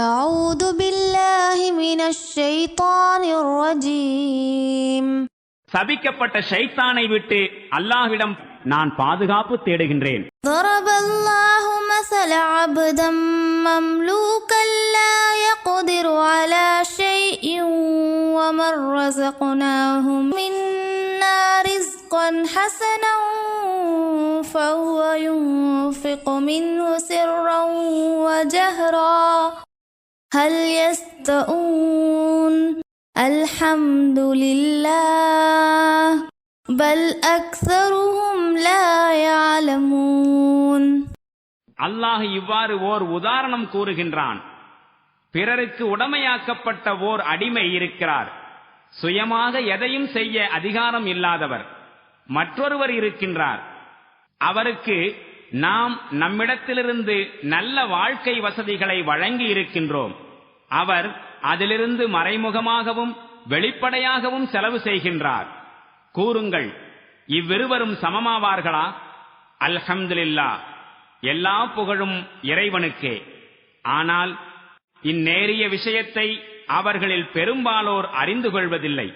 أعوذ بالله من الشيطان الرجيم. சபிக்கப்பட்ட ஷைத்தானை விட்டு அல்லாஹ்விடம் நான் பாதுகாப்பு தேடுகின்றேன். ضرب الله مثل عبدا مملوكا لا يقدر على شيء ومن رزقناه منا رزقا حسنا فهو ينفق منه سرا وجهرا هل يستوون الحمد لله بل أكثرهم لا يعلمون. அல்லாஹ் இவ்வாறு ஓர் உதாரணம் கூறுகின்றான். பிறருக்கு உடமையாக்கப்பட்ட ஓர் அடிமை இருக்கிறார். சுயமாக எதையும் செய்ய அதிகாரம் இல்லாதவர் மற்றொருவர் இருக்கின்றார். அவருக்கு நாம் நம்மிடத்திலிருந்து நல்ல வாழ்க்கை வசதிகளை வழங்கி இருக்கின்றோம். அவர் அதிலிருந்து மறைமுகமாகவும் வெளிப்படையாகவும் செலவு செய்கின்றார். கூறுங்கள், இவ்விருவரும் சமமாவார்களா? அல்ஹம்துலில்லாஹ், எல்லா புகழும் இறைவனுக்கே. ஆனால் இந்நேரிய விஷயத்தை அவர்களில் பெரும்பாலோர் அறிந்து கொள்வதில்லை.